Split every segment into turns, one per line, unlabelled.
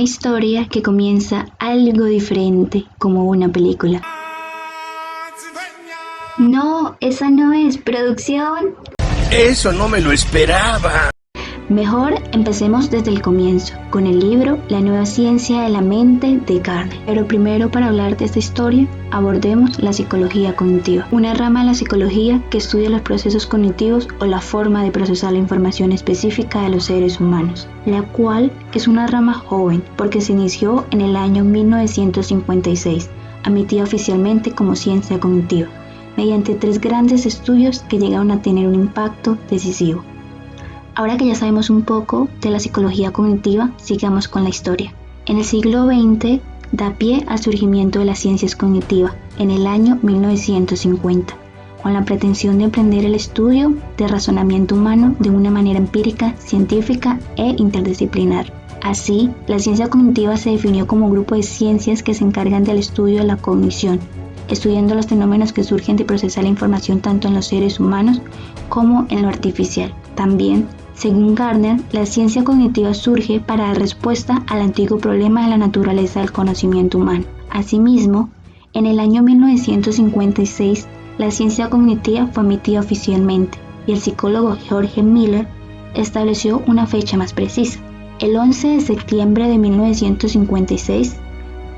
una historia que comienza algo diferente, como una película. No, esa no es producción.
Eso no me lo esperaba.
Mejor empecemos desde el comienzo, con el libro La nueva ciencia de la mente de Gardner. Pero primero, para hablar de esta historia, abordemos la psicología cognitiva, una rama de la psicología que estudia los procesos cognitivos o la forma de procesar la información específica de los seres humanos, la cual es una rama joven porque se inició en el año 1956, admitida oficialmente como ciencia cognitiva, mediante 3 grandes estudios que llegaron a tener un impacto decisivo. Ahora que ya sabemos un poco de la psicología cognitiva, sigamos con la historia. En el siglo XX da pie al surgimiento de las ciencias cognitivas en el año 1950, con la pretensión de emprender el estudio del razonamiento humano de una manera empírica, científica e interdisciplinar. Así, la ciencia cognitiva se definió como un grupo de ciencias que se encargan del estudio de la cognición, estudiando los fenómenos que surgen de procesar la información tanto en los seres humanos como en lo artificial. También, según Gardner, la ciencia cognitiva surge para dar respuesta al antiguo problema de la naturaleza del conocimiento humano. Asimismo, en el año 1956, la ciencia cognitiva fue admitida oficialmente y el psicólogo George Miller estableció una fecha más precisa, el 11 de septiembre de 1956,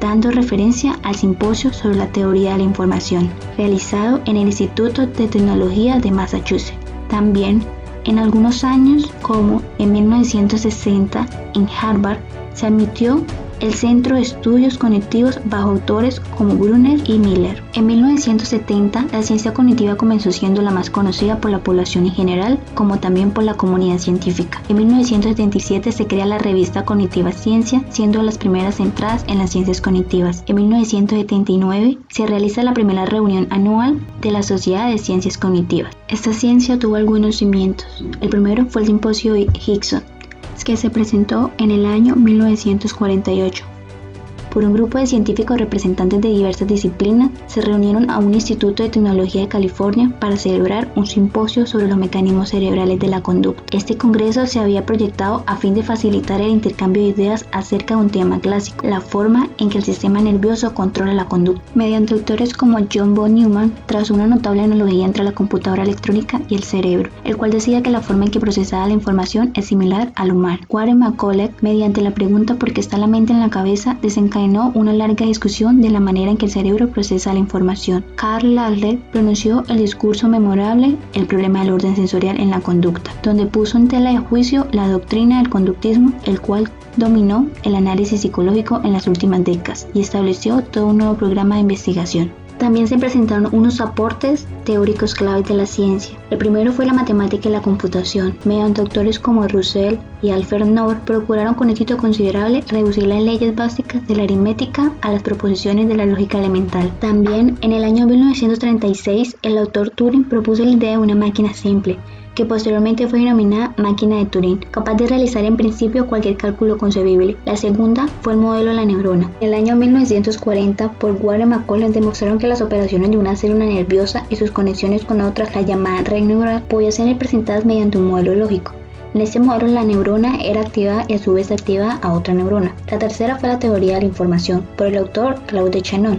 dando referencia al simposio sobre la teoría de la información, realizado en el Instituto de Tecnología de Massachusetts. También, en algunos años, como en 1960, en Harvard, se admitió el Centro de Estudios Cognitivos bajo autores como Brunner y Miller. En 1970, la ciencia cognitiva comenzó siendo la más conocida por la población en general, como también por la comunidad científica. En 1977 se crea la revista Cognitiva Ciencia, siendo las primeras centradas en las ciencias cognitivas. En 1979 se realiza la primera reunión anual de la Sociedad de Ciencias Cognitivas. Esta ciencia tuvo algunos cimientos. El primero fue el Simposio Higson, que se presentó en el año 1948. Por un grupo de científicos representantes de diversas disciplinas, se reunieron a un instituto de tecnología de California para celebrar un simposio sobre los mecanismos cerebrales de la conducta. Este congreso se había proyectado a fin de facilitar el intercambio de ideas acerca de un tema clásico, la forma en que el sistema nervioso controla la conducta, mediante autores como John von Neumann, tras una notable analogía entre la computadora electrónica y el cerebro, el cual decía que la forma en que procesaba la información es similar al humano. Warren McCulloch, mediante la pregunta ¿por qué está la mente en la cabeza?, desencadenó una larga discusión de la manera en que el cerebro procesa la información. Karl Laller pronunció el discurso memorable El problema del orden sensorial en la conducta, donde puso en tela de juicio la doctrina del conductismo, el cual dominó el análisis psicológico en las últimas décadas y estableció todo un nuevo programa de investigación. También se presentaron unos aportes teóricos claves de la ciencia. El primero fue la matemática y la computación. Mediante autores como Russell y Alfred Noble procuraron con éxito considerable reducir las leyes básicas de la aritmética a las proposiciones de la lógica elemental. También, en el año 1936, el autor Turing propuso la idea de una máquina simple, que posteriormente fue denominada máquina de Turing, capaz de realizar en principio cualquier cálculo concebible. La segunda fue el modelo de la neurona. En el año 1940, por Warren McCulloch demostraron que las operaciones de una célula nerviosa y sus conexiones con otras, la llamada red neural, podían ser representadas mediante un modelo lógico. En este modelo la neurona era activada y a su vez activada a otra neurona. La tercera fue la teoría de la información, por el autor Claude Shannon,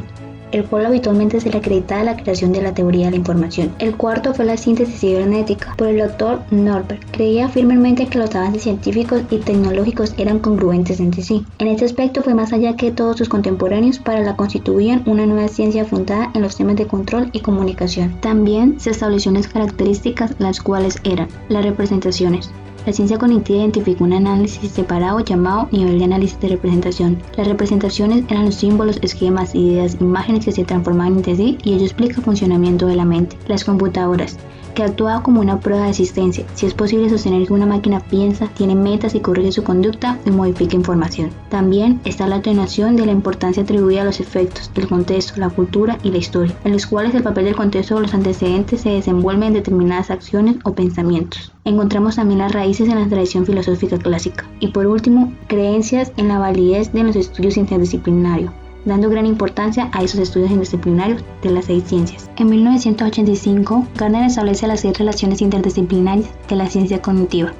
el cual habitualmente se le acreditaba la creación de la teoría de la información. El cuarto fue la síntesis cibernética, por el doctor Norbert. Creía firmemente que los avances científicos y tecnológicos eran congruentes entre sí. En este aspecto fue más allá que todos sus contemporáneos, para la constituían una nueva ciencia fundada en los temas de control y comunicación. También se estableció unas características, las cuales eran las representaciones. La ciencia cognitiva identificó un análisis separado llamado nivel de análisis de representación. Las representaciones eran los símbolos, esquemas, ideas, imágenes que se transformaban entre sí, y ello explica el funcionamiento de la mente. Las computadoras, que actúa como una prueba de existencia, si es posible sostener que una máquina piensa, tiene metas y corrige su conducta y modifica información. También está la atenuación de la importancia atribuida a los efectos, el contexto, la cultura y la historia, en los cuales el papel del contexto o los antecedentes se desenvuelve en determinadas acciones o pensamientos. Encontramos también las raíces en la tradición filosófica clásica. Y por último, creencias en la validez de los estudios interdisciplinarios, dando gran importancia a esos estudios interdisciplinarios de las 6 ciencias. En 1985, Gardner establece las 6 relaciones interdisciplinarias de la ciencia cognitiva.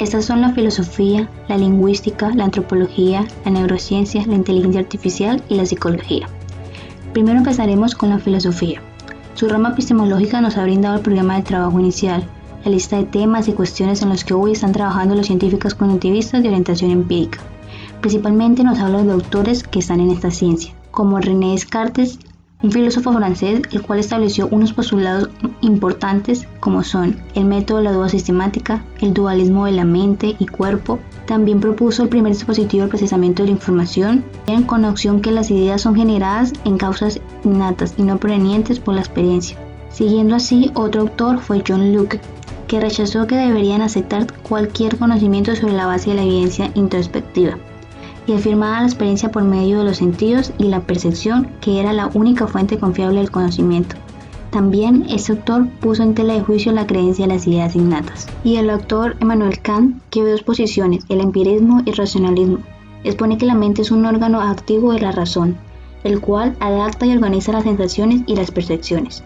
Estas son la filosofía, la lingüística, la antropología, la neurociencia, la inteligencia artificial y la psicología. Primero empezaremos con la filosofía. Su rama epistemológica nos ha brindado el programa de trabajo inicial, la lista de temas y cuestiones en los que hoy están trabajando los científicos cognitivistas de orientación empírica. Principalmente nos habla de autores que están en esta ciencia, como René Descartes, un filósofo francés, el cual estableció unos postulados importantes como son el método de la duda sistemática, el dualismo de la mente y cuerpo. También propuso el primer dispositivo de procesamiento de la información, con la opción que las ideas son generadas en causas innatas y no provenientes por la experiencia. Siguiendo así, otro autor fue John Locke, que rechazó que deberían aceptar cualquier conocimiento sobre la base de la evidencia introspectiva y afirmaba la experiencia por medio de los sentidos y la percepción, que era la única fuente confiable del conocimiento. También este autor puso en tela de juicio la creencia de las ideas innatas. Y el autor Immanuel Kant, que ve dos posiciones, el empirismo y el racionalismo, expone que la mente es un órgano activo de la razón, el cual adapta y organiza las sensaciones y las percepciones.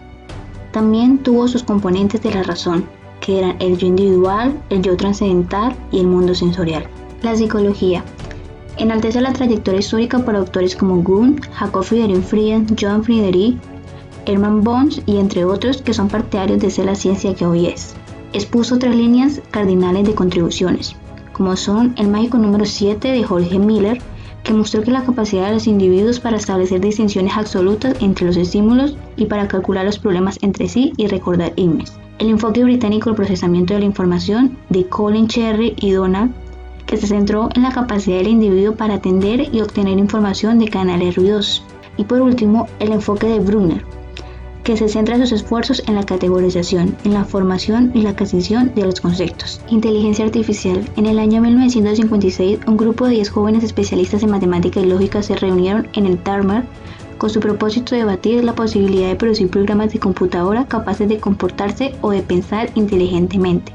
También tuvo sus componentes de la razón, que eran el yo individual, el yo trascendental y el mundo sensorial. La psicología enaltece la trayectoria histórica por autores como Kuhn, Jacob Friedrich Fried, Johann Friedrich, Hermann Bosch y entre otros, que son partidarios de ser la ciencia que hoy es. Expuso 3 líneas cardinales de contribuciones, como son el mágico número 7 de Jorge Miller, que mostró que la capacidad de los individuos para establecer distinciones absolutas entre los estímulos y para calcular los problemas entre sí y recordar himnos. El enfoque británico del procesamiento de la información de Colin Cherry y Donald, que se centró en la capacidad del individuo para atender y obtener información de canales ruidosos. Y por último, el enfoque de Brunner, que se centra sus esfuerzos en la categorización, en la formación y la adquisición de los conceptos. Inteligencia artificial. En el año 1956, un grupo de 10 jóvenes especialistas en matemática y lógica se reunieron en el Dartmouth con su propósito de debatir la posibilidad de producir programas de computadora capaces de comportarse o de pensar inteligentemente.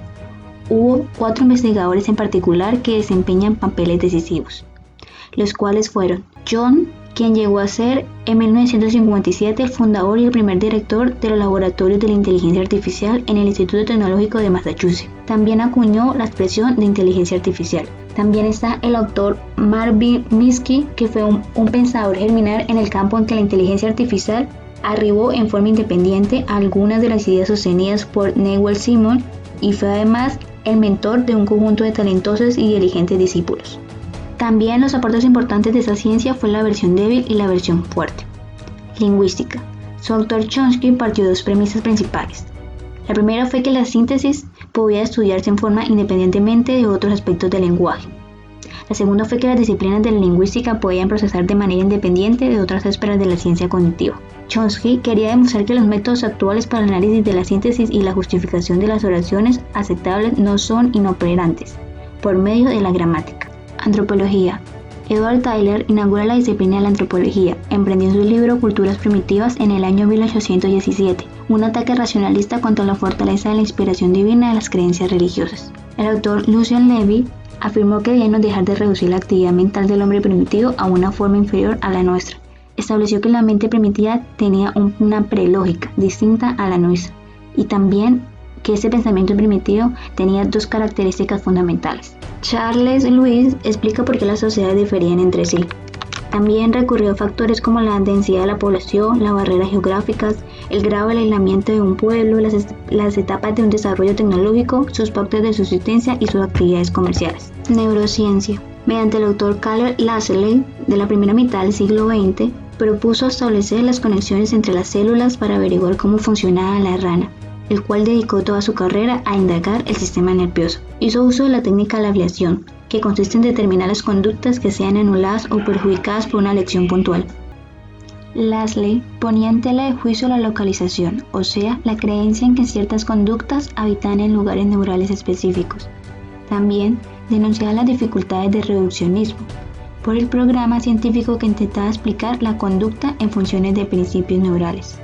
Hubo 4 investigadores en particular que desempeñan papeles decisivos, los cuales fueron John, quien llegó a ser en 1957 el fundador y el primer director de los laboratorios de la inteligencia artificial en el Instituto Tecnológico de Massachusetts. También acuñó la expresión de inteligencia artificial. También está el autor Marvin Minsky, que fue un pensador germinal en el campo en que la inteligencia artificial arribó en forma independiente a algunas de las ideas sostenidas por Newell Simon y fue además el mentor de un conjunto de talentosos y diligentes discípulos. También los aportes importantes de esta ciencia fue la versión débil y la versión fuerte. Lingüística. Su autor Chomsky partió de 2 premisas principales. La primera fue que la síntesis podía estudiarse en forma independientemente de otros aspectos del lenguaje. La segunda fue que las disciplinas de la lingüística podían procesar de manera independiente de otras esferas de la ciencia cognitiva. Chomsky quería demostrar que los métodos actuales para el análisis de la síntesis y la justificación de las oraciones aceptables no son inoperantes, por medio de la gramática. Antropología. Edward Tyler inaugura la disciplina de la antropología, emprendiendo su libro Culturas Primitivas en el año 1817, un ataque racionalista contra la fortaleza de la inspiración divina de las creencias religiosas. El autor Lucian Levy afirmó que debíamos dejar de reducir la actividad mental del hombre primitivo a una forma inferior a la nuestra. Estableció que la mente primitiva tenía una prelógica distinta a la nuestra y también que ese pensamiento primitivo tenía 2 características fundamentales. Charles Lewis explica por qué las sociedades diferían entre sí. También recurrió a factores como la densidad de la población, las barreras geográficas, el grado del aislamiento de un pueblo, las etapas de un desarrollo tecnológico, sus pautas de subsistencia y sus actividades comerciales. Neurociencia. Mediante el autor Carl Laszlo, de la primera mitad del siglo XX, propuso establecer las conexiones entre las células para averiguar cómo funcionaba la rana, el cual dedicó toda su carrera a indagar el sistema nervioso. Hizo uso de la técnica de la ablación, que consiste en determinar las conductas que sean anuladas o perjudicadas por una lección puntual. Laszlo ponía en tela de juicio la localización, o sea, la creencia en que ciertas conductas habitan en lugares neurales específicos. También denunciaba las dificultades de reduccionismo, por el programa científico que intentaba explicar la conducta en funciones de principios neurales.